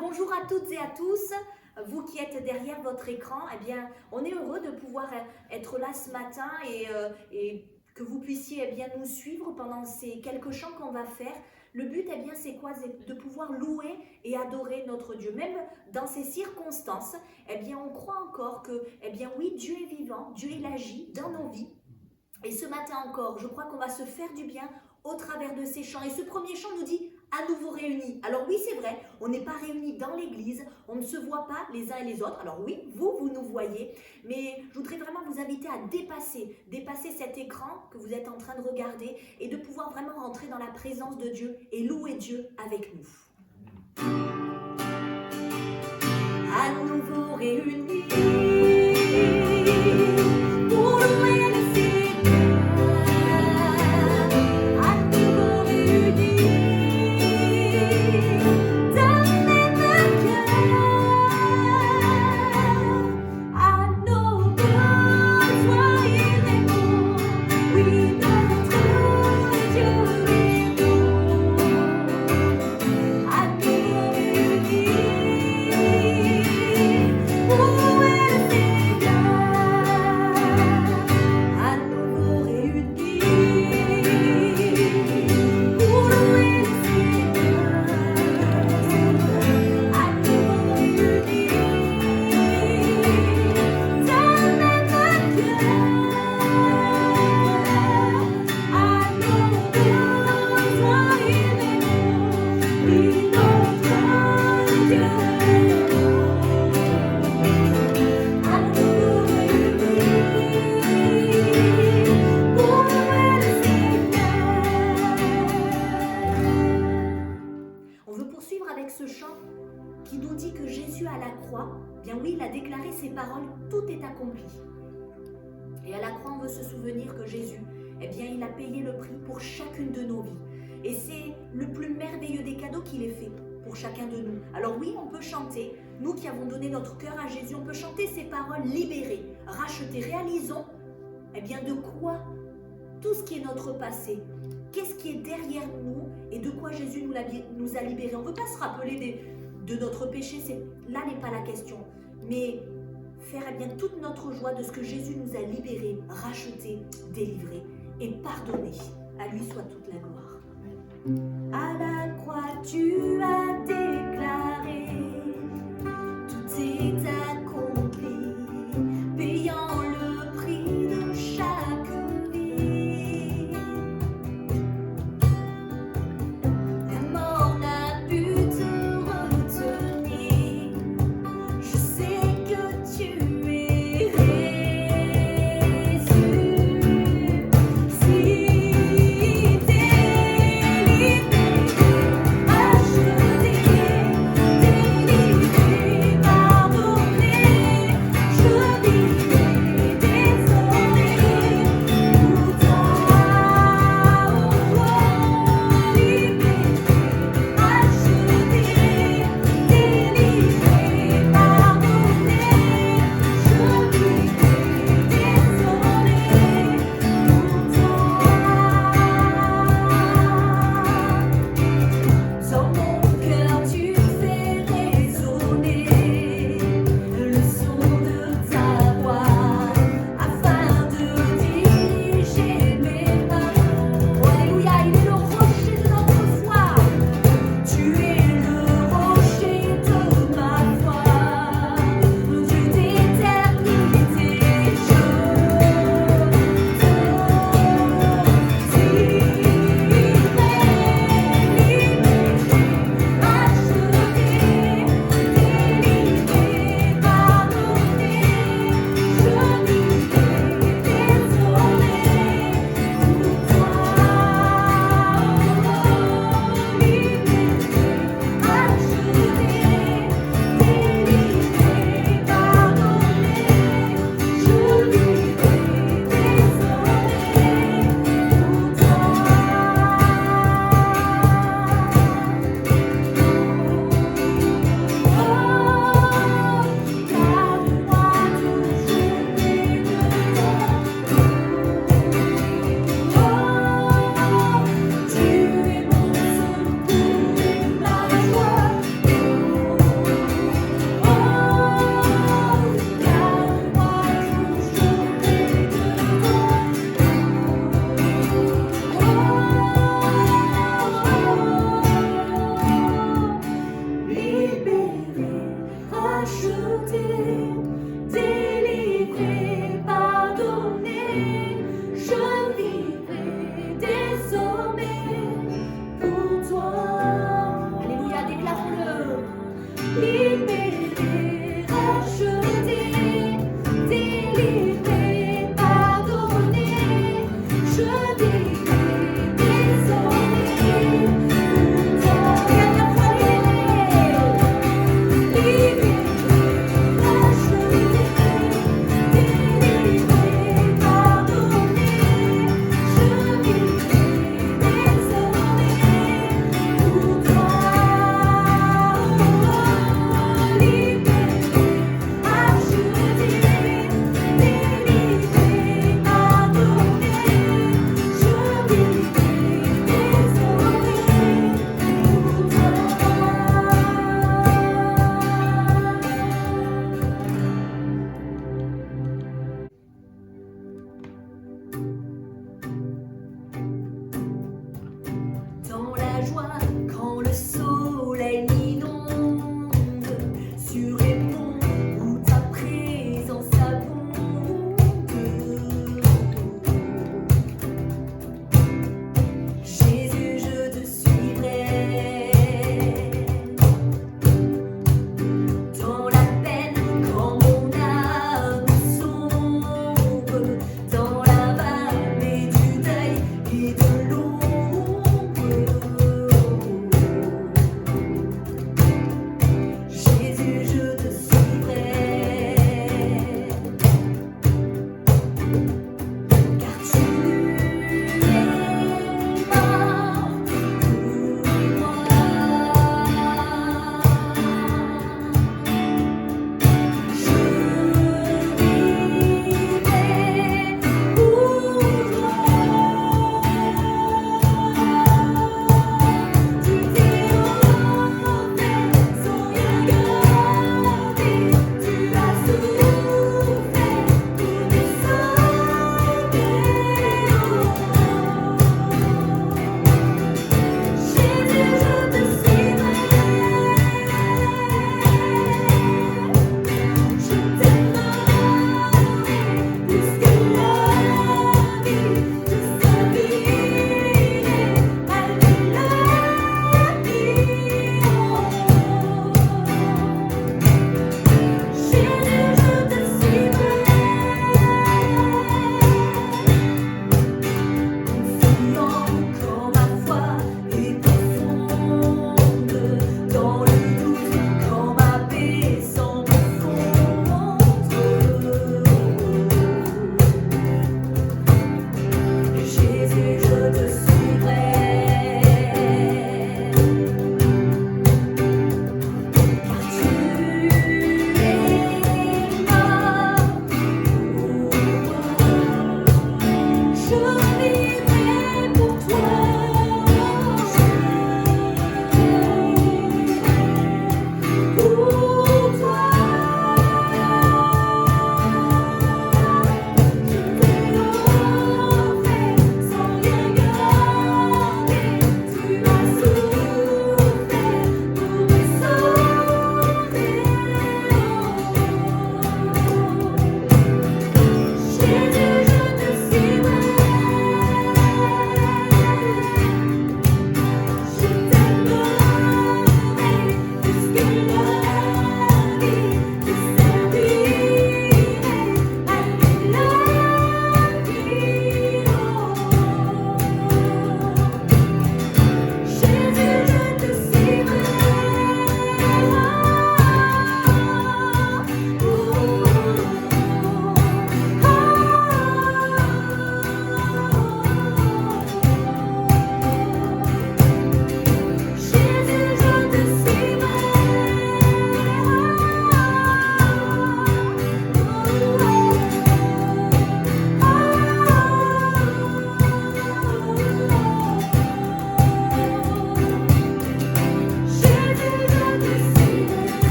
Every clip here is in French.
Bonjour à toutes et à tous, vous qui êtes derrière votre écran, eh bien, on est heureux de pouvoir être là ce matin et que vous puissiez eh bien, nous suivre pendant ces quelques chants qu'on va faire. Le but, eh bien, c'est quoi? C'est de pouvoir louer et adorer notre Dieu. Même dans ces circonstances, eh bien, on croit encore que, eh bien, oui, Dieu est vivant, Dieu il agit dans nos vies. Et ce matin encore, je crois qu'on va se faire du bien au travers de ces chants. Et ce premier chant nous dit à nouveau réunis. Alors oui, c'est vrai, on n'est pas réunis dans l'église, on ne se voit pas les uns et les autres. Alors oui, vous nous voyez, mais je voudrais vraiment vous inviter à dépasser cet écran que vous êtes en train de regarder et de pouvoir vraiment rentrer dans la présence de Dieu et louer Dieu avec nous. À nouveau réunis. Qui nous dit que Jésus à la croix, bien oui, il a déclaré ces paroles, tout est accompli. Et à la croix, on veut se souvenir que Jésus, eh bien, il a payé le prix pour chacune de nos vies. Et c'est le plus merveilleux des cadeaux qu'il ait fait pour chacun de nous. Alors oui, on peut chanter, nous qui avons donné notre cœur à Jésus, on peut chanter ces paroles libérées, rachetées. Réalisons, eh bien, de quoi tout ce qui est notre passé, qu'est-ce qui est derrière nous et de quoi Jésus nous a libérés. On ne veut pas se rappeler de notre péché, là n'est pas la question, mais faire eh bien toute notre joie de ce que Jésus nous a libérés, rachetés, délivrés et pardonnés. À lui soit toute la gloire. À la croix tu as déclaré, tout est accompli, payant le prix de chaque vie. La mort n'a pu te retenir, je sais que tu es Jésus. Si t'es libéré, acheté.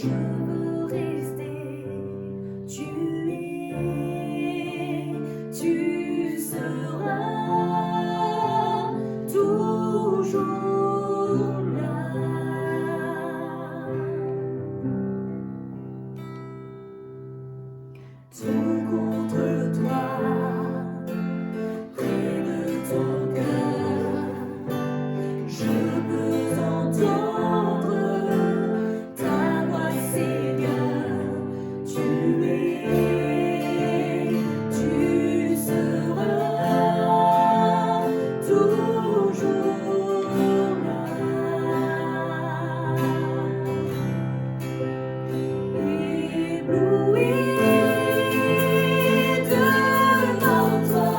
je veux rester. Tu seras toujours là. Tout contre toi, près de ton cœur, je peux entendre ta voix, Seigneur. Tu seras toujours là. Ébloui devant toi,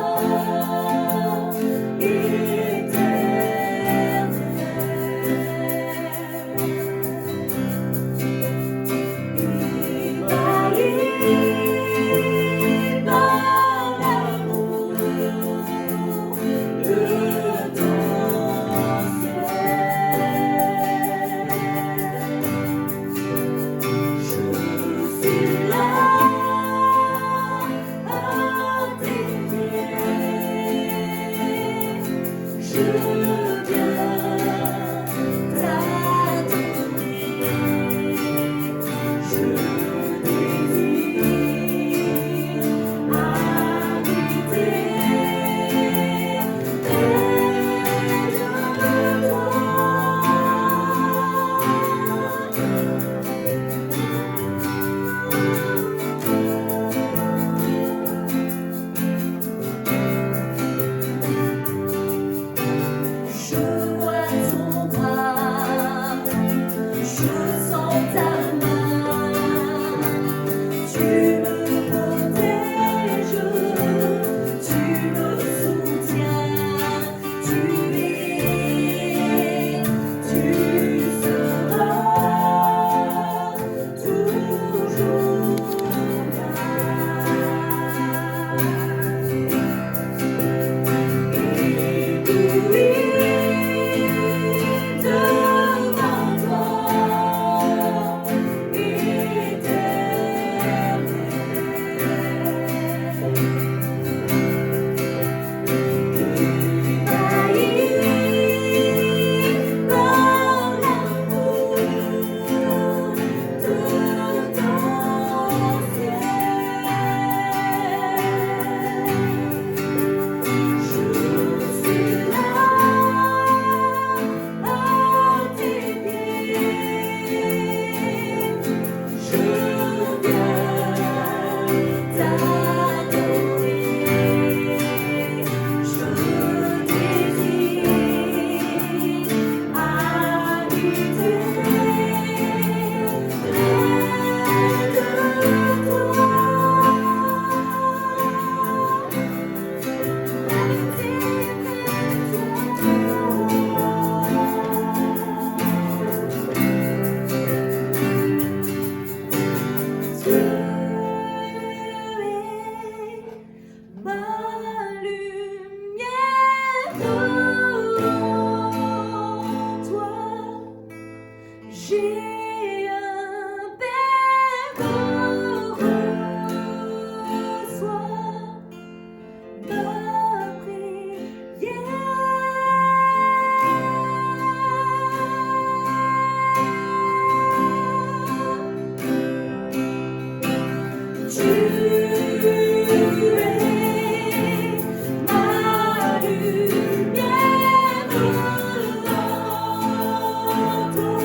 éternel. Ébahi par l'amour de ton ciel. Je suis là à tes pieds. Je viens t'adorer. Je désire habiter près de toi. Je vois ton bras, je sens ta main. Tu me protèges, tu me soutiens. Tu seras toujours là. Ébloui devant toi, éternel. Ébahi par l'amour de ton ciel. Je suis là à tes pieds. Je viens t'adorer. Je désire habiter ma lumière devant toi. J'ai un Père, reçois ma prière. Tu es ma lumière devant toi.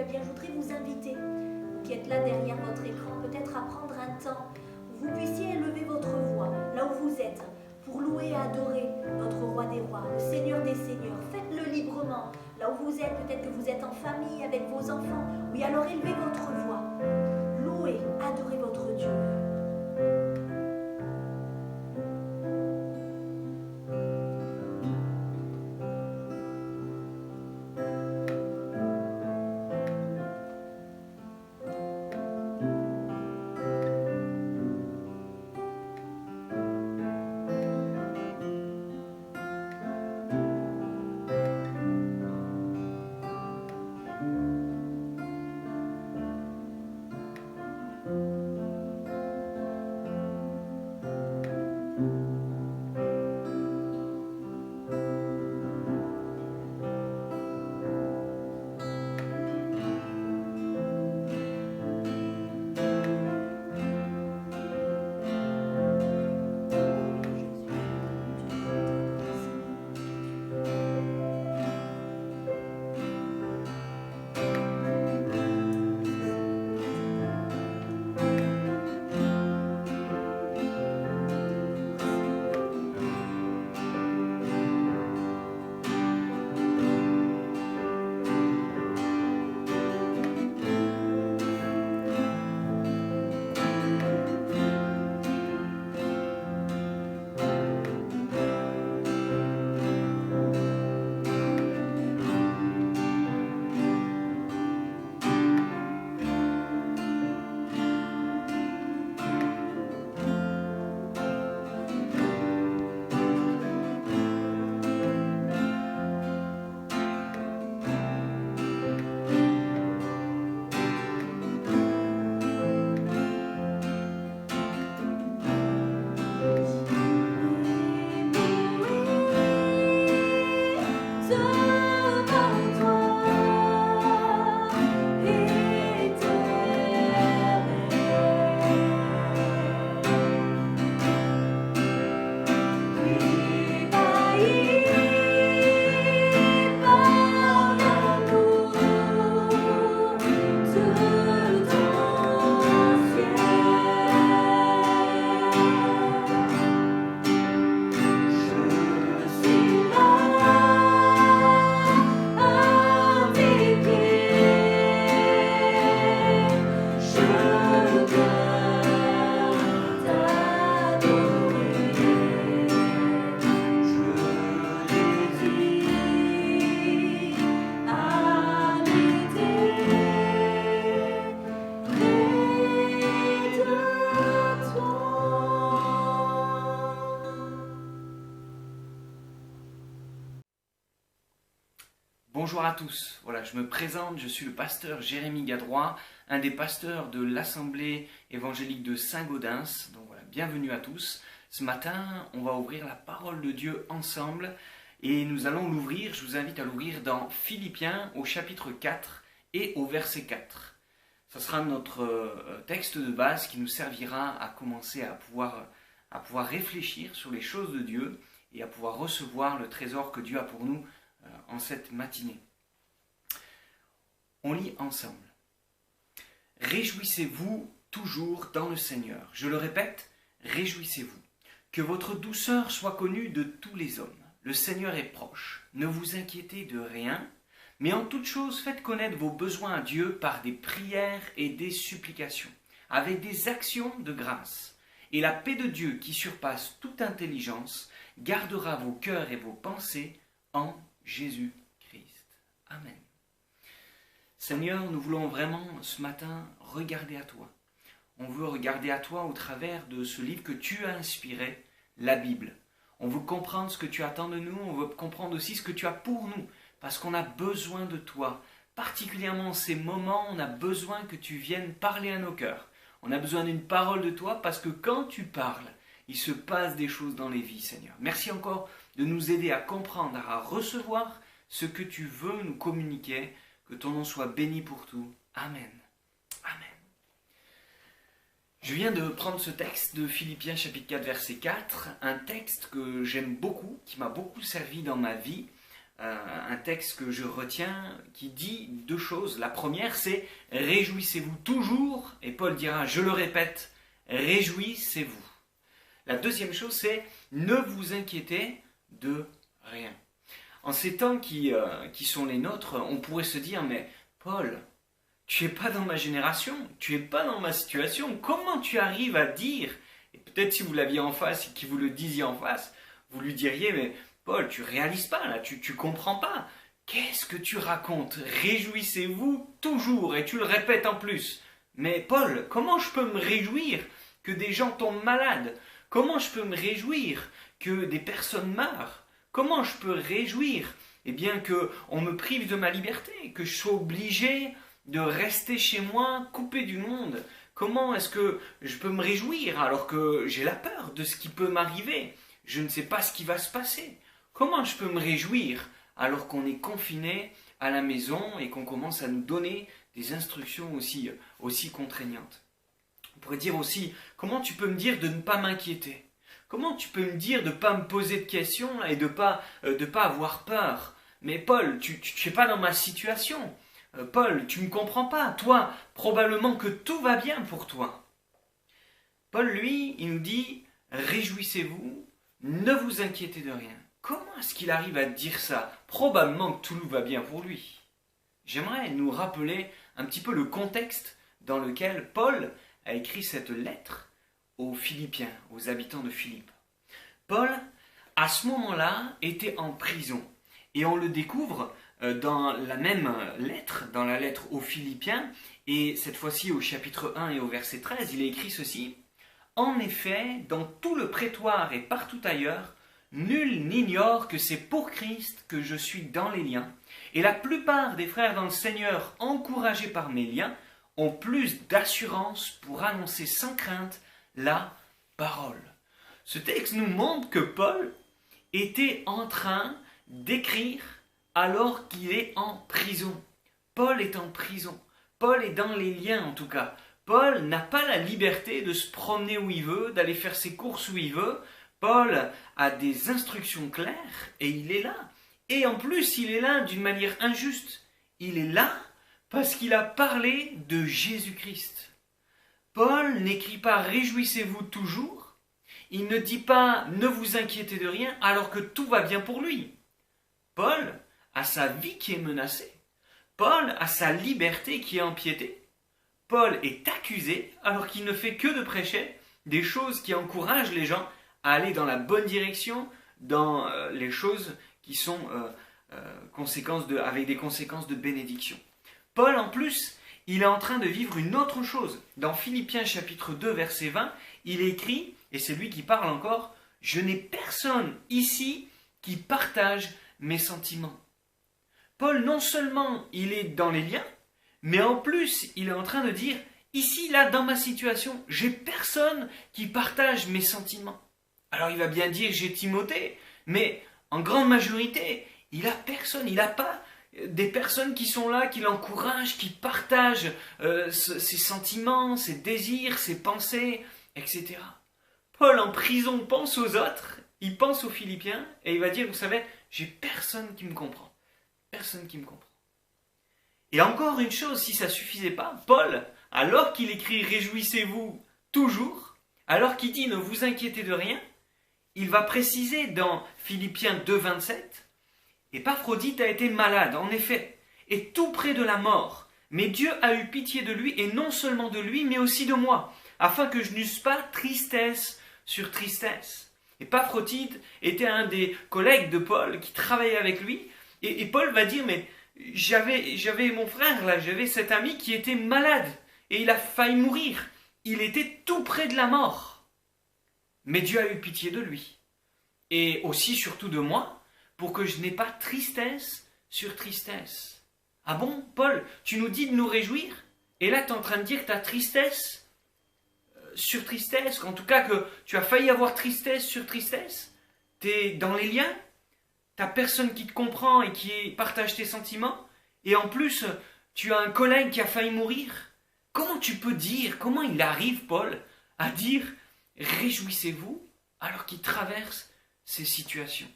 eh bien, je voudrais vous inviter, vous qui êtes là derrière votre écran, peut-être à prendre un temps où vous puissiez élever votre voix, là où vous êtes, pour louer et adorer notre roi des rois, le Seigneur des seigneurs. Faites-le librement, là où vous êtes, peut-être que vous êtes en famille avec vos enfants. Oui, alors élevez votre voix, louez, adorez votre Dieu. Bonjour à tous, voilà, je me présente, je suis le pasteur Jérémy Gadrois, un des pasteurs de l'Assemblée évangélique de Saint-Gaudens. Donc voilà, bienvenue à tous. Ce matin, on va ouvrir la parole de Dieu ensemble et nous allons l'ouvrir, je vous invite à l'ouvrir dans Philippiens au chapitre 4 et au verset 4. Ce sera notre texte de base qui nous servira à commencer à pouvoir réfléchir sur les choses de Dieu et à pouvoir recevoir le trésor que Dieu a pour nous en cette matinée. On lit ensemble. Réjouissez-vous toujours dans le Seigneur. Je le répète, réjouissez-vous. Que votre douceur soit connue de tous les hommes. Le Seigneur est proche. Ne vous inquiétez de rien, mais en toute chose faites connaître vos besoins à Dieu par des prières et des supplications, avec des actions de grâce. Et la paix de Dieu qui surpasse toute intelligence gardera vos cœurs et vos pensées en Jésus-Christ. Amen. Seigneur, nous voulons vraiment ce matin regarder à toi. On veut regarder à toi au travers de ce livre que tu as inspiré, la Bible. On veut comprendre ce que tu attends de nous, on veut comprendre aussi ce que tu as pour nous, parce qu'on a besoin de toi. Particulièrement en ces moments, on a besoin que tu viennes parler à nos cœurs. On a besoin d'une parole de toi, parce que quand tu parles, il se passe des choses dans les vies, Seigneur. Merci encore de nous aider à comprendre, à recevoir ce que tu veux nous communiquer. Que ton nom soit béni pour tout. Amen. Amen. Je viens de prendre ce texte de Philippiens chapitre 4 verset 4, un texte que j'aime beaucoup, qui m'a beaucoup servi dans ma vie. un texte que je retiens qui dit deux choses. La première, c'est « Réjouissez-vous toujours », et Paul dira « Je le répète, réjouissez-vous ». La deuxième chose, c'est « Ne vous inquiétez de rien ». En ces temps qui sont les nôtres, on pourrait se dire « Mais Paul, tu n'es pas dans ma génération, tu n'es pas dans ma situation, comment tu arrives à dire ?» Et peut-être si vous l'aviez en face et que vous le disiez en face, vous lui diriez « Mais Paul, tu réalises pas là, tu comprends pas. Qu'est-ce que tu racontes? Réjouissez-vous toujours, et tu le répètes en plus. Mais Paul, comment je peux me réjouir que des gens tombent malades? Comment je peux me réjouir que des personnes meurent? Comment je peux réjouir qu'on me prive de ma liberté, que je sois obligé de rester chez moi, coupé du monde? Comment est-ce que je peux me réjouir alors que j'ai la peur de ce qui peut m'arriver? Je ne sais pas ce qui va se passer. Comment je peux me réjouir alors qu'on est confiné à la maison et qu'on commence à nous donner des instructions aussi contraignantes? On pourrait dire aussi, comment tu peux me dire de ne pas m'inquiéter? Comment tu peux me dire de ne pas me poser de questions et de pas avoir peur? Mais Paul, tu n'es pas dans ma situation. Paul, tu ne me comprends pas. Toi, probablement que tout va bien pour toi. Paul, lui, il nous dit, réjouissez-vous, ne vous inquiétez de rien. Comment est-ce qu'il arrive à dire ça? Probablement que tout va bien pour lui. J'aimerais nous rappeler un petit peu le contexte dans lequel Paul a écrit cette lettre aux Philippiens, aux habitants de Philippe. Paul, à ce moment-là, était en prison. Et on le découvre dans la même lettre, dans la lettre aux Philippiens, et cette fois-ci au chapitre 1 et au verset 13, il est écrit ceci. « En effet, dans tout le prétoire et partout ailleurs, nul n'ignore que c'est pour Christ que je suis dans les liens, et la plupart des frères dans le Seigneur, encouragés par mes liens, ont plus d'assurance pour annoncer sans crainte la parole. » Ce texte nous montre que Paul était en train d'écrire alors qu'il est en prison. Paul est en prison. Paul est dans les liens en tout cas. Paul n'a pas la liberté de se promener où il veut, d'aller faire ses courses où il veut. Paul a des instructions claires et il est là. Et en plus, il est là d'une manière injuste. Il est là parce qu'il a parlé de Jésus-Christ. Paul n'écrit pas « Réjouissez-vous toujours ». Il ne dit pas « Ne vous inquiétez de rien » alors que tout va bien pour lui. Paul a sa vie qui est menacée. Paul a sa liberté qui est empiétée. Paul est accusé alors qu'il ne fait que de prêcher des choses qui encouragent les gens à aller dans la bonne direction, dans les choses qui sont avec des conséquences de bénédiction. Paul, en plus, il est en train de vivre une autre chose. Dans Philippiens chapitre 2, verset 20, il est écrit, et c'est lui qui parle encore, « Je n'ai personne ici qui partage mes sentiments. » Paul, non seulement il est dans les liens, mais en plus, il est en train de dire, ici, là, dans ma situation, j'ai personne qui partage mes sentiments. Alors il va bien dire, j'ai Timothée, mais en grande majorité, il n'a personne, il n'a pas des personnes qui sont là, qui l'encouragent, qui partagent ses sentiments, ses désirs, ses pensées, etc. Paul, en prison, pense aux autres, il pense aux Philippiens, et il va dire, vous savez, j'ai personne qui me comprend. Personne qui me comprend. Et encore une chose, si ça ne suffisait pas, Paul, alors qu'il écrit « Réjouissez-vous toujours », alors qu'il dit « Ne vous inquiétez de rien », il va préciser dans Philippiens 2, 27, « Épaphrodite a été malade, en effet, et tout près de la mort, mais Dieu a eu pitié de lui, et non seulement de lui, mais aussi de moi, afin que je n'eusse pas tristesse sur tristesse. » Épaphrodite était un des collègues de Paul qui travaillait avec lui, et Paul va dire « Mais j'avais mon frère là, j'avais cet ami qui était malade, et il a failli mourir. Il était tout près de la mort. Mais Dieu a eu pitié de lui. Et aussi, surtout de moi, pour que je n'ai pas tristesse sur tristesse. » Ah bon, Paul, tu nous dis de nous réjouir? Et là, tu es en train de dire que tu as tristesse sur tristesse, qu'en tout cas que tu as failli avoir tristesse sur tristesse? Tu es dans les liens? Tu n'as personne qui te comprend et qui partage tes sentiments? Et en plus, tu as un collègue qui a failli mourir? Comment tu peux dire, comment il arrive, Paul, à dire « réjouissez-vous » alors qu'il traverse ces situations?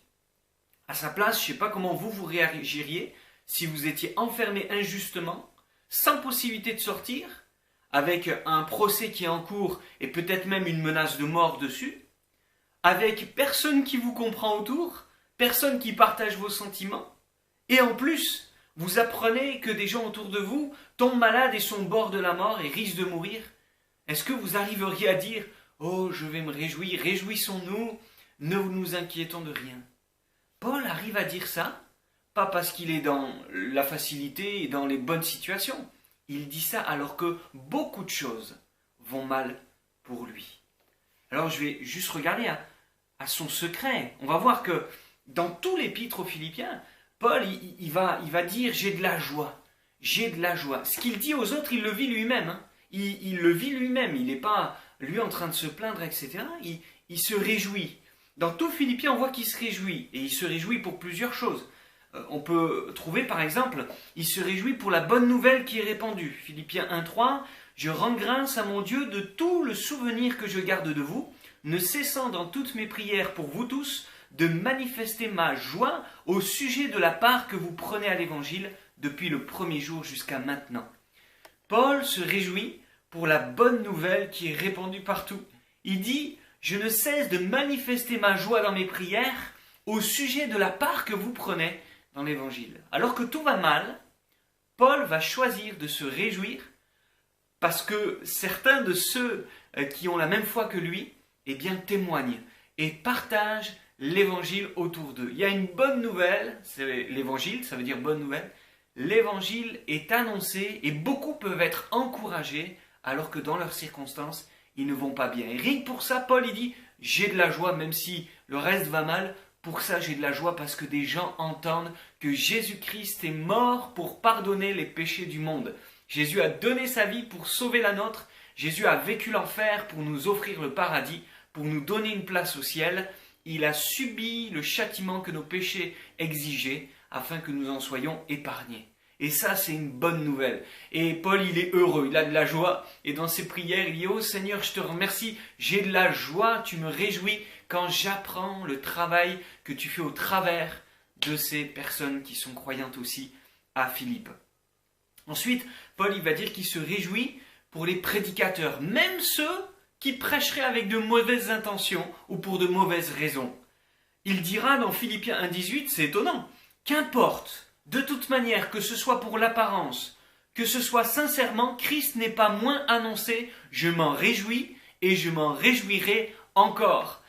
À sa place, je ne sais pas comment vous réagiriez si vous étiez enfermé injustement, sans possibilité de sortir, avec un procès qui est en cours et peut-être même une menace de mort dessus, avec personne qui vous comprend autour, personne qui partage vos sentiments, et en plus, vous apprenez que des gens autour de vous tombent malades et sont au bord de la mort et risquent de mourir. Est-ce que vous arriveriez à dire « Oh, je vais me réjouir, réjouissons-nous, ne nous inquiétons de rien ». Paul arrive à dire ça, pas parce qu'il est dans la facilité et dans les bonnes situations. Il dit ça alors que beaucoup de choses vont mal pour lui. Alors je vais juste regarder à son secret. On va voir que dans tout l'épître aux Philippiens, Paul il va dire « j'ai de la joie ». J'ai de la joie. Ce qu'il dit aux autres, il le vit lui-même. Hein. Il le vit lui-même. Il n'est pas, lui, en train de se plaindre, etc. Il se réjouit. Dans tout Philippiens, on voit qu'il se réjouit. Et il se réjouit pour plusieurs choses. On peut trouver, par exemple, il se réjouit pour la bonne nouvelle qui est répandue. Philippiens 1,3 « Je rends grâce à mon Dieu de tout le souvenir que je garde de vous, ne cessant dans toutes mes prières pour vous tous, de manifester ma joie au sujet de la part que vous prenez à l'Évangile depuis le premier jour jusqu'à maintenant. » Paul se réjouit pour la bonne nouvelle qui est répandue partout. Il dit « Je ne cesse de manifester ma joie dans mes prières au sujet de la part que vous prenez dans l'Évangile. » Alors que tout va mal, Paul va choisir de se réjouir parce que certains de ceux qui ont la même foi que lui, eh bien, témoignent et partagent l'Évangile autour d'eux. Il y a une bonne nouvelle, c'est l'Évangile, ça veut dire bonne nouvelle. L'Évangile est annoncé et beaucoup peuvent être encouragés alors que dans leurs circonstances, ils ne vont pas bien. Et rien que pour ça, Paul il dit « j'ai de la joie même si le reste va mal, pour ça j'ai de la joie parce que des gens entendent que Jésus-Christ est mort pour pardonner les péchés du monde. Jésus a donné sa vie pour sauver la nôtre, Jésus a vécu l'enfer pour nous offrir le paradis, pour nous donner une place au ciel. Il a subi le châtiment que nos péchés exigeaient afin que nous en soyons épargnés. » Et ça, c'est une bonne nouvelle. Et Paul, il est heureux, il a de la joie. Et dans ses prières, il dit « Oh Seigneur, je te remercie, j'ai de la joie, tu me réjouis quand j'apprends le travail que tu fais au travers de ces personnes qui sont croyantes aussi à Philippe. » Ensuite, Paul, il va dire qu'il se réjouit pour les prédicateurs, même ceux qui prêcheraient avec de mauvaises intentions ou pour de mauvaises raisons. Il dira dans Philippiens 1,18, c'est étonnant, « Qu'importe, de toute manière, que ce soit pour l'apparence, que ce soit sincèrement, Christ n'est pas moins annoncé, je m'en réjouis et je m'en réjouirai encore. »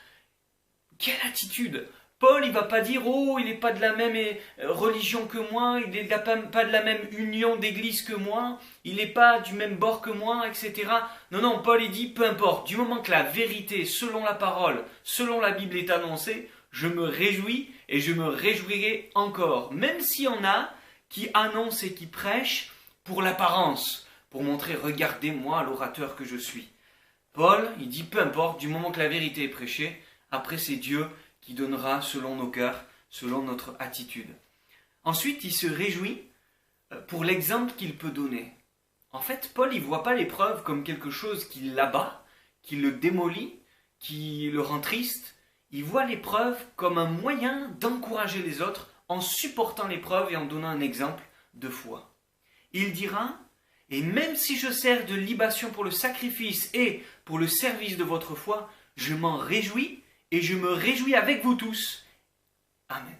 Quelle attitude! Paul, il ne va pas dire « Oh, il n'est pas de la même religion que moi, il n'est pas de la même union d'église que moi, il n'est pas du même bord que moi, etc. » Non, non, Paul, il dit « Peu importe, du moment que la vérité, selon la parole, selon la Bible est annoncée, je me réjouis et je me réjouirai encore. » Même s'il y en a qui annoncent et qui prêchent pour l'apparence, pour montrer « Regardez-moi l'orateur que je suis. » Paul, il dit « Peu importe, du moment que la vérité est prêchée, après c'est Dieu qui donnera selon nos cœurs, selon notre attitude. » Ensuite, il se réjouit pour l'exemple qu'il peut donner. En fait, Paul, il ne voit pas l'épreuve comme quelque chose qui l'abat, qui le démolit, qui le rend triste. Il voit l'épreuve comme un moyen d'encourager les autres en supportant l'épreuve et en donnant un exemple de foi. Il dira « Et même si je sers de libation pour le sacrifice et pour le service de votre foi, je m'en réjouis et je me réjouis avec vous tous. » Amen.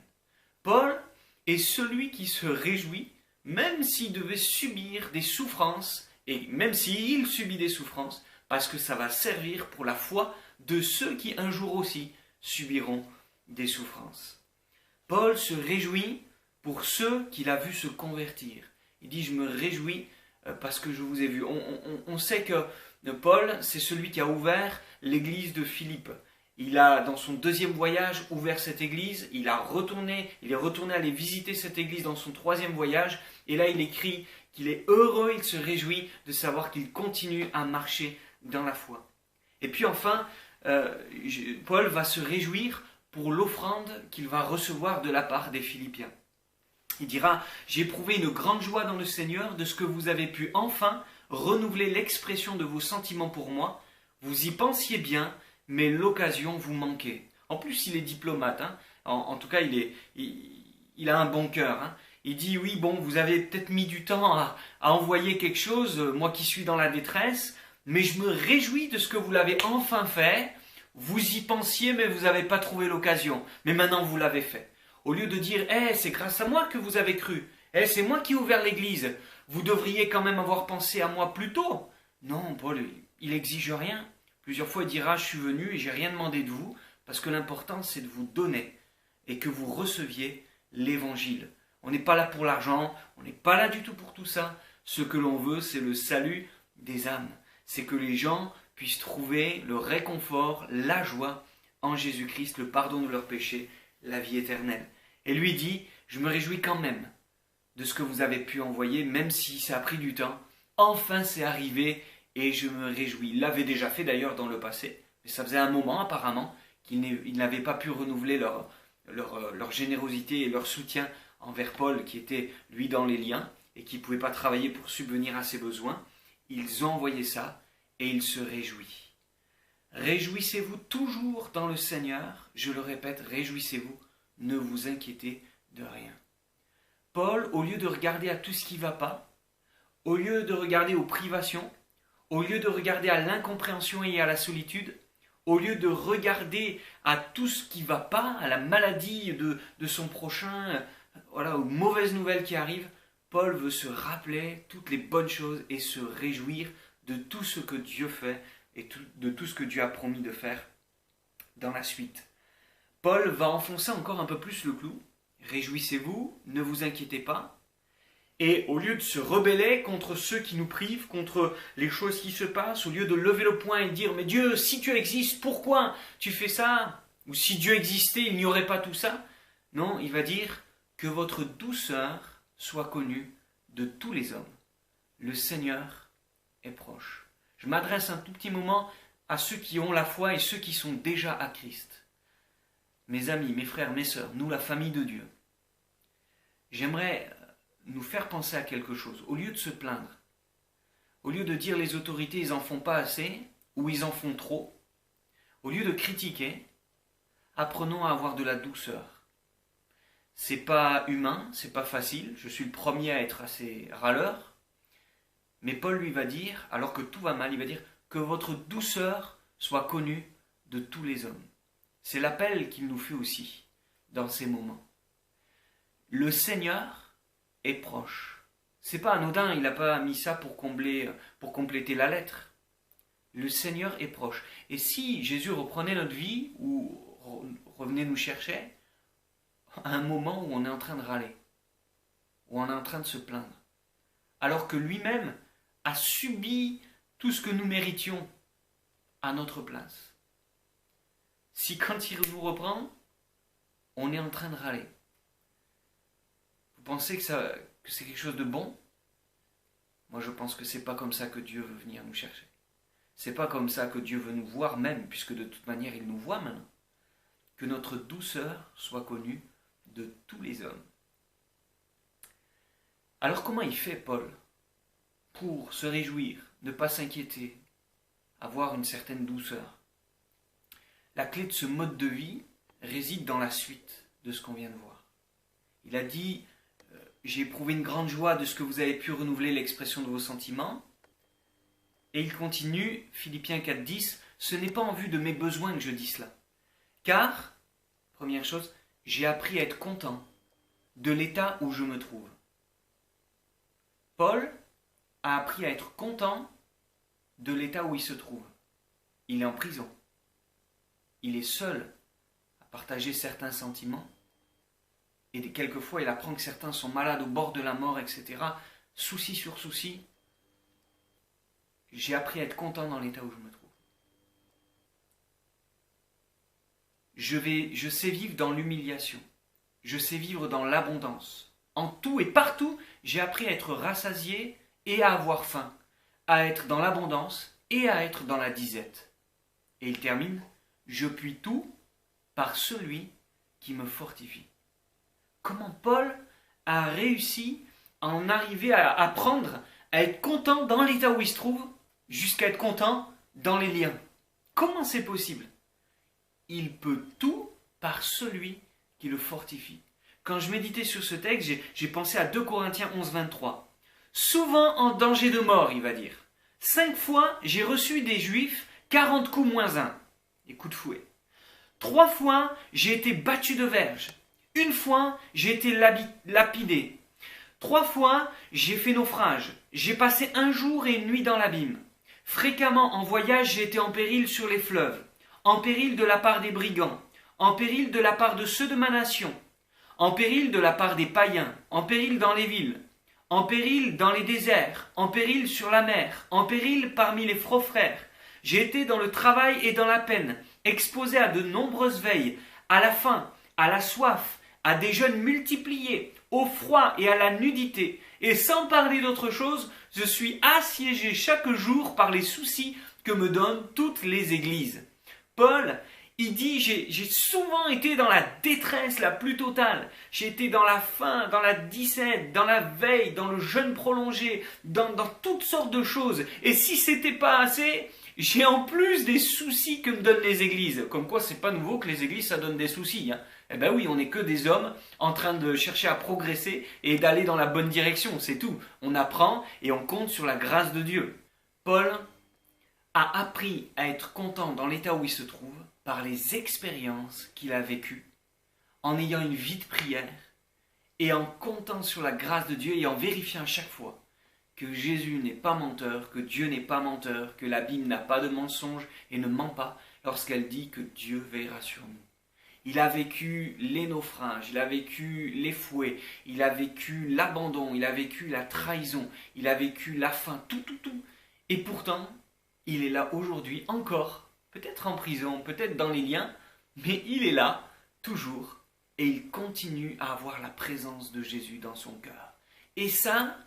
Paul est celui qui se réjouit même s'il devait subir des souffrances et même s'il subit des souffrances parce que ça va servir pour la foi de ceux qui un jour aussi subiront des souffrances. Paul se réjouit pour ceux qu'il a vus se convertir. Il dit « Je me réjouis parce que je vous ai vus. » On sait que Paul, c'est celui qui a ouvert l'église de Philippe. Il a, dans son deuxième voyage, ouvert cette église. Il est retourné aller visiter cette église dans son troisième voyage. Et là, il écrit qu'il est heureux, il se réjouit de savoir qu'il continue à marcher dans la foi. Et puis enfin, Paul va se réjouir pour l'offrande qu'il va recevoir de la part des Philippiens. Il dira « J'ai éprouvé une grande joie dans le Seigneur de ce que vous avez pu enfin renouveler l'expression de vos sentiments pour moi. Vous y pensiez bien, mais l'occasion vous manquait. » En plus, il est diplomate. En tout cas, il a un bon cœur. Hein. Il dit, oui, bon, vous avez peut-être mis du temps à envoyer quelque chose, moi qui suis dans la détresse, mais je me réjouis de ce que vous l'avez enfin fait. Vous y pensiez, mais vous n'avez pas trouvé l'occasion. Mais maintenant, vous l'avez fait. Au lieu de dire, c'est grâce à moi que vous avez cru. C'est moi qui ai ouvert l'église. Vous devriez quand même avoir pensé à moi plus tôt. Non, Paul, il n'exige rien. Plusieurs fois, il dira, je suis venu et j'ai rien demandé de vous, parce que l'important, c'est de vous donner et que vous receviez l'évangile. On n'est pas là pour l'argent, on n'est pas là du tout pour tout ça. Ce que l'on veut, c'est le salut des âmes. C'est que les gens puissent trouver le réconfort, la joie en Jésus-Christ, le pardon de leurs péchés, la vie éternelle. Et lui dit, je me réjouis quand même de ce que vous avez pu envoyer, même si ça a pris du temps. Enfin, c'est arrivé et je me réjouis. Il l'avait déjà fait d'ailleurs dans le passé, mais ça faisait un moment apparemment qu'ils n'avaient pas pu renouveler leur générosité et leur soutien envers Paul, qui était lui dans les liens et qui ne pouvait pas travailler pour subvenir à ses besoins. Ils ont envoyé ça et il se réjouit. Réjouissez-vous toujours dans le Seigneur. Je le répète, réjouissez-vous, ne vous inquiétez de rien. Paul, au lieu de regarder à tout ce qui ne va pas, au lieu de regarder aux privations, au lieu de regarder à l'incompréhension et à la solitude, au lieu de regarder à tout ce qui ne va pas, à la maladie de son prochain, aux mauvaises nouvelles qui arrivent, Paul veut se rappeler toutes les bonnes choses et se réjouir de tout ce que Dieu fait et de tout ce que Dieu a promis de faire dans la suite. Paul va enfoncer encore un peu plus le clou. Réjouissez-vous, ne vous inquiétez pas. Et au lieu de se rebeller contre ceux qui nous privent, contre les choses qui se passent, au lieu de lever le poing et de dire « Mais Dieu, si tu existes, pourquoi tu fais ça ?» Ou « Si Dieu existait, il n'y aurait pas tout ça ?» Non, il va dire « Que votre douceur soit connue de tous les hommes. Le Seigneur est proche. » Je m'adresse un tout petit moment à ceux qui ont la foi et ceux qui sont déjà à Christ. Mes amis, mes frères, mes sœurs, nous la famille de Dieu, j'aimerais nous faire penser à quelque chose. Au lieu de se plaindre, au lieu de dire les autorités ils en font pas assez ou ils en font trop, au lieu de critiquer, apprenons à avoir de la douceur. C'est pas humain, c'est pas facile, je suis le premier à être assez râleur, mais Paul lui va dire, alors que tout va mal, il va dire que votre douceur soit connue de tous les hommes. C'est l'appel qu'il nous fait aussi dans ces moments. Le Seigneur est proche. C'est pas anodin, il n'a pas mis ça pour compléter la lettre. Le Seigneur est proche. Et si Jésus reprenait notre vie ou revenait nous chercher, à un moment où on est en train de râler, où on est en train de se plaindre, alors que lui-même a subi tout ce que nous méritions à notre place. Si quand il nous reprend, on est en train de râler, vous pensez que c'est quelque chose de bon? Moi je pense que c'est pas comme ça que Dieu veut venir nous chercher. C'est pas comme ça que Dieu veut nous voir même, puisque de toute manière il nous voit maintenant. Que notre douceur soit connue de tous les hommes. Alors comment il fait Paul pour se réjouir, ne pas s'inquiéter, avoir une certaine douceur? La clé de ce mode de vie réside dans la suite de ce qu'on vient de voir. Il a dit, j'ai éprouvé une grande joie de ce que vous avez pu renouveler l'expression de vos sentiments. Et il continue, Philippiens 4,10, ce n'est pas en vue de mes besoins que je dis cela. Car, première chose, j'ai appris à être content de l'état où je me trouve. Paul a appris à être content de l'état où il se trouve. Il est en prison. Il est seul à partager certains sentiments. Et quelquefois, il apprend que certains sont malades au bord de la mort, etc. Souci sur souci. J'ai appris à être content dans l'état où je me trouve. Je sais vivre dans l'humiliation. Je sais vivre dans l'abondance. En tout et partout, j'ai appris à être rassasié et à avoir faim. À être dans l'abondance et à être dans la disette. Et il termine, je puis tout par celui qui me fortifie. Comment Paul a réussi à en arriver à apprendre à être content dans l'état où il se trouve, jusqu'à être content dans les liens? Comment c'est possible? Il peut tout par celui qui le fortifie. Quand je méditais sur ce texte, j'ai pensé à 2 Corinthiens 11, 23. Souvent en danger de mort, il va dire. 5 fois, j'ai reçu des Juifs 40 coups moins 1. Des coups de fouet. 3 fois, j'ai été battu de verge. 1 fois, j'ai été lapidé. 3 fois, j'ai fait naufrage. J'ai passé 1 jour et 1 nuit dans l'abîme. Fréquemment en voyage, j'ai été en péril sur les fleuves, en péril de la part des brigands, en péril de la part de ceux de ma nation, en péril de la part des païens, en péril dans les villes, en péril dans les déserts, en péril sur la mer, en péril parmi les frères. J'ai été dans le travail et dans la peine, exposé à de nombreuses veilles, à la faim, à la soif, à des jeûnes multipliés, au froid et à la nudité. Et sans parler d'autre chose, je suis assiégé chaque jour par les soucis que me donnent toutes les églises. Paul, il dit, j'ai souvent été dans la détresse la plus totale. J'ai été dans la faim, dans la disette, dans la veille, dans le jeûne prolongé, dans toutes sortes de choses. Et si c'était pas assez, j'ai en plus des soucis que me donnent les églises. Comme quoi, c'est pas nouveau que les églises, ça donne des soucis. Eh ben oui, on n'est que des hommes en train de chercher à progresser et d'aller dans la bonne direction, c'est tout. On apprend et on compte sur la grâce de Dieu. Paul a appris à être content dans l'état où il se trouve par les expériences qu'il a vécues, en ayant une vie de prière et en comptant sur la grâce de Dieu et en vérifiant à chaque fois que Jésus n'est pas menteur, que Dieu n'est pas menteur, que la Bible n'a pas de mensonge et ne ment pas lorsqu'elle dit que Dieu veillera sur nous. Il a vécu les naufrages, il a vécu les fouets, il a vécu l'abandon, il a vécu la trahison, il a vécu la faim, tout. Et pourtant, il est là aujourd'hui encore, peut-être en prison, peut-être dans les liens, mais il est là, toujours, et il continue à avoir la présence de Jésus dans son cœur. Et ça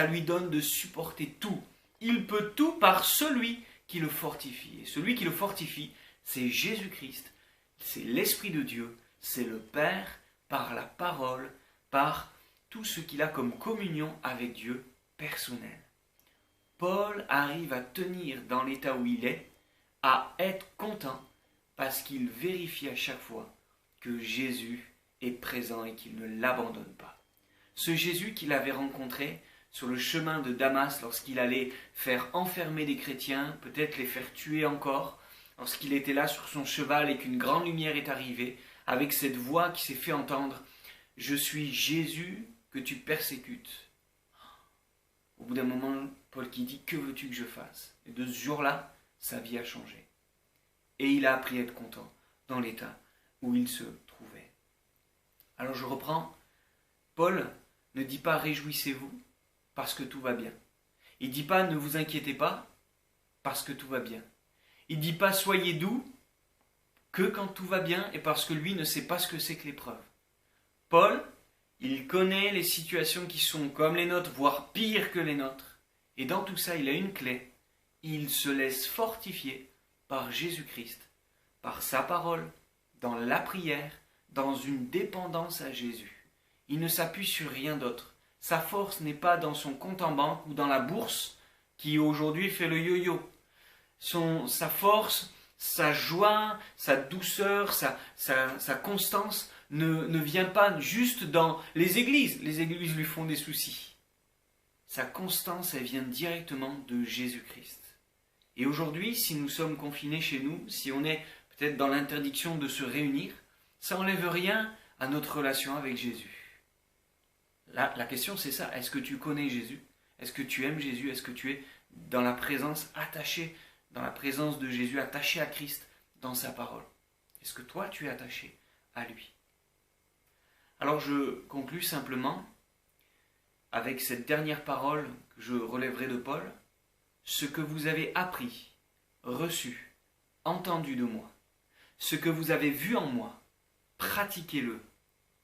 lui donne de supporter tout. Il peut tout par celui qui le fortifie. Et celui qui le fortifie, c'est Jésus-Christ. C'est l'Esprit de Dieu, c'est le Père, par la parole, par tout ce qu'il a comme communion avec Dieu personnel. Paul arrive à tenir dans l'état où il est, à être content, parce qu'il vérifie à chaque fois que Jésus est présent et qu'il ne l'abandonne pas. Ce Jésus qu'il avait rencontré sur le chemin de Damas lorsqu'il allait faire enfermer des chrétiens, peut-être les faire tuer encore, lorsqu'il était là sur son cheval et qu'une grande lumière est arrivée, avec cette voix qui s'est fait entendre « Je suis Jésus que tu persécutes ». Au bout d'un moment, Paul qui dit « Que veux-tu que je fasse ?» Et de ce jour-là, sa vie a changé. Et il a appris à être content dans l'état où il se trouvait. Alors je reprends. Paul ne dit pas « Réjouissez-vous » parce que tout va bien. Il ne dit pas « Ne vous inquiétez pas » parce que tout va bien. Il ne dit pas « Soyez doux » que quand tout va bien et parce que lui ne sait pas ce que c'est que l'épreuve. Paul, il connaît les situations qui sont comme les nôtres, voire pires que les nôtres. Et dans tout ça, il a une clé. Il se laisse fortifier par Jésus-Christ, par sa parole, dans la prière, dans une dépendance à Jésus. Il ne s'appuie sur rien d'autre. Sa force n'est pas dans son compte en banque ou dans la bourse qui aujourd'hui fait le yo-yo. Sa force, sa joie, sa douceur, sa constance ne vient pas juste dans les églises. Les églises lui font des soucis. Sa constance, elle vient directement de Jésus-Christ. Et aujourd'hui, si nous sommes confinés chez nous, si on est peut-être dans l'interdiction de se réunir, ça n'enlève rien à notre relation avec Jésus. La question c'est ça, est-ce que tu connais Jésus? Est-ce que tu aimes Jésus? Est-ce que tu es dans la présence attaché, dans la présence de Jésus, attaché à Christ, dans sa parole? Est-ce que toi tu es attaché à lui? Alors je conclus simplement avec cette dernière parole que je relèverai de Paul. Ce que vous avez appris, reçu, entendu de moi, ce que vous avez vu en moi, pratiquez-le,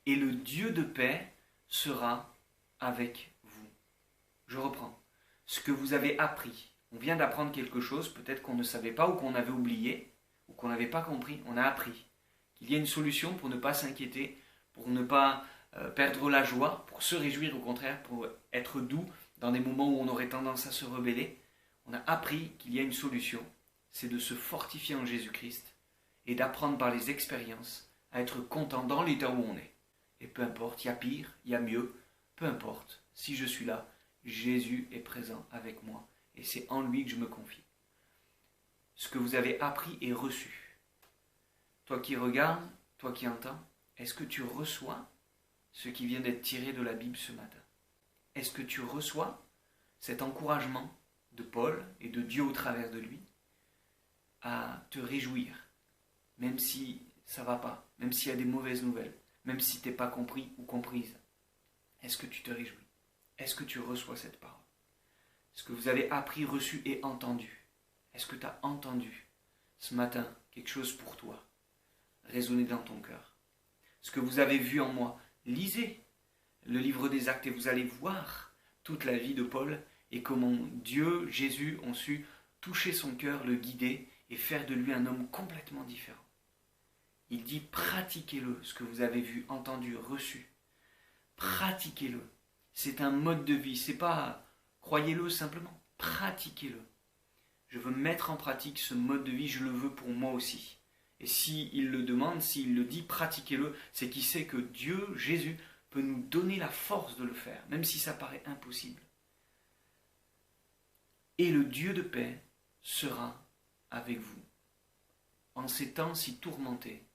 et le Dieu de paix sera avec vous. Je reprends. Ce que vous avez appris, on vient d'apprendre quelque chose, peut-être qu'on ne savait pas ou qu'on avait oublié, ou qu'on n'avait pas compris, on a appris qu'il y a une solution pour ne pas s'inquiéter, pour ne pas perdre la joie, pour se réjouir au contraire, pour être doux dans des moments où on aurait tendance à se rebeller. On a appris qu'il y a une solution, c'est de se fortifier en Jésus-Christ et d'apprendre par les expériences à être content dans l'état où on est. Et peu importe, il y a pire, il y a mieux, peu importe, si je suis là, Jésus est présent avec moi et c'est en lui que je me confie. Ce que vous avez appris et reçu. Toi qui regardes, toi qui entends, est-ce que tu reçois ce qui vient d'être tiré de la Bible ce matin? Est-ce que tu reçois cet encouragement de Paul et de Dieu au travers de lui à te réjouir, même si ça ne va pas, même s'il y a des mauvaises nouvelles, même si tu n'es pas compris ou comprise? Est-ce que tu te réjouis? Est-ce que tu reçois cette parole? Est-ce que vous avez appris, reçu et entendu? Est-ce que tu as entendu ce matin quelque chose pour toi résonner dans ton cœur? Ce que vous avez vu en moi, lisez le livre des Actes et vous allez voir toute la vie de Paul et comment Dieu, Jésus ont su toucher son cœur, le guider et faire de lui un homme complètement différent. Il dit pratiquez-le, ce que vous avez vu, entendu, reçu. Pratiquez-le. C'est un mode de vie, c'est pas croyez-le simplement, pratiquez-le. Je veux mettre en pratique ce mode de vie, je le veux pour moi aussi. Et s'il le demande, s'il le dit, pratiquez-le, c'est qu'il sait que Dieu, Jésus, peut nous donner la force de le faire, même si ça paraît impossible. Et le Dieu de paix sera avec vous. En ces temps si tourmentés,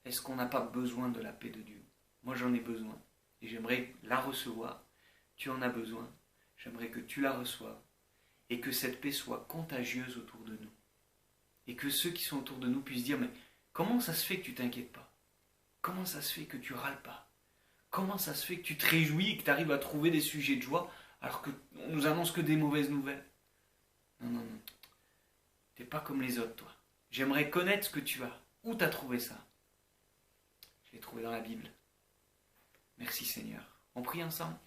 est-ce qu'on n'a pas besoin de la paix de Dieu? Moi j'en ai besoin et j'aimerais la recevoir. Tu en as besoin, j'aimerais que tu la reçoives et que cette paix soit contagieuse autour de nous. Et que ceux qui sont autour de nous puissent dire, mais comment ça se fait que tu t'inquiètes pas? Comment ça se fait que tu râles pas? Comment ça se fait que tu te réjouis et que tu arrives à trouver des sujets de joie alors qu'on nous annonce que des mauvaises nouvelles? Non, non, non. T'es pas comme les autres, toi. J'aimerais connaître ce que tu as. Où t'as trouvé ça? Je l'ai trouvé dans la Bible. Merci Seigneur. On prie ensemble.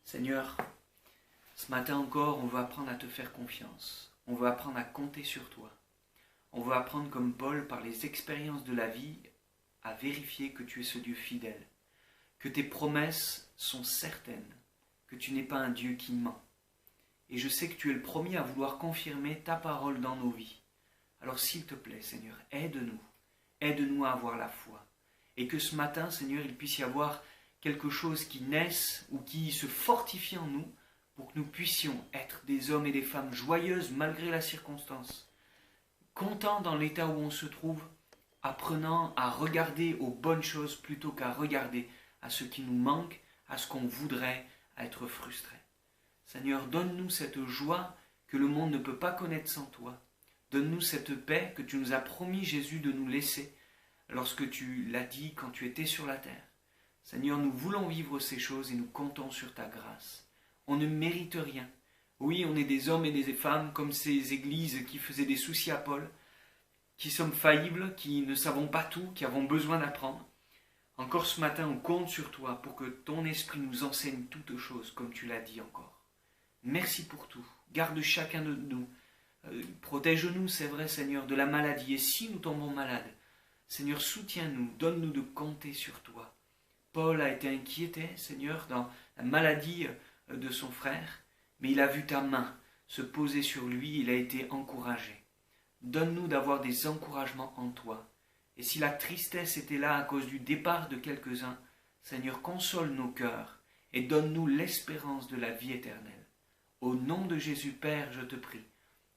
Seigneur, ce matin encore, on veut apprendre à te faire confiance. On veut apprendre à compter sur toi. On veut apprendre comme Paul, par les expériences de la vie, à vérifier que tu es ce Dieu fidèle, que tes promesses sont certaines, que tu n'es pas un Dieu qui ment. Et je sais que tu es le premier à vouloir confirmer ta parole dans nos vies. Alors s'il te plaît, Seigneur, aide-nous à avoir la foi. Et que ce matin, Seigneur, il puisse y avoir quelque chose qui naisse ou qui se fortifie en nous pour que nous puissions être des hommes et des femmes joyeuses malgré la circonstance, contents dans l'état où on se trouve, apprenant à regarder aux bonnes choses plutôt qu'à regarder à ce qui nous manque, à ce qu'on voudrait, à être frustré. Seigneur, donne-nous cette joie que le monde ne peut pas connaître sans toi. Donne-nous cette paix que tu nous as promis, Jésus, de nous laisser lorsque tu l'as dit quand tu étais sur la terre. Seigneur, nous voulons vivre ces choses et nous comptons sur ta grâce. On ne mérite rien. Oui, on est des hommes et des femmes comme ces églises qui faisaient des soucis à Paul, qui sommes faillibles, qui ne savons pas tout, qui avons besoin d'apprendre. Encore ce matin, on compte sur toi pour que ton esprit nous enseigne toutes choses, comme tu l'as dit encore. Merci pour tout. Garde chacun de nous. Protège-nous, c'est vrai, Seigneur, de la maladie. Et si nous tombons malades, Seigneur, soutiens-nous, donne-nous de compter sur toi. Paul a été inquiété, Seigneur, dans la maladie de son frère, mais il a vu ta main se poser sur lui, il a été encouragé. Donne-nous d'avoir des encouragements en toi. Et si la tristesse était là à cause du départ de quelques-uns, Seigneur, console nos cœurs et donne-nous l'espérance de la vie éternelle. Au nom de Jésus, Père, je te prie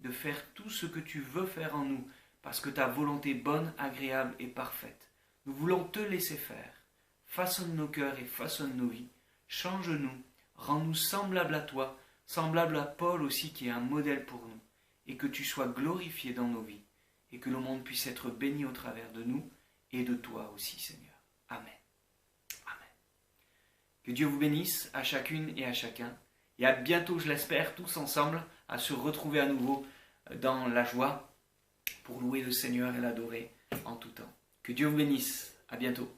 de faire tout ce que tu veux faire en nous, parce que ta volonté bonne, agréable et parfaite. Nous voulons te laisser faire. Façonne nos cœurs et façonne nos vies. Change-nous, rends-nous semblables à toi, semblables à Paul aussi qui est un modèle pour nous, et que tu sois glorifié dans nos vies, et que le monde puisse être béni au travers de nous et de toi aussi, Seigneur. Amen. Amen. Que Dieu vous bénisse à chacune et à chacun, et à bientôt, je l'espère, tous ensemble, à se retrouver à nouveau dans la joie pour louer le Seigneur et l'adorer en tout temps. Que Dieu vous bénisse. À bientôt.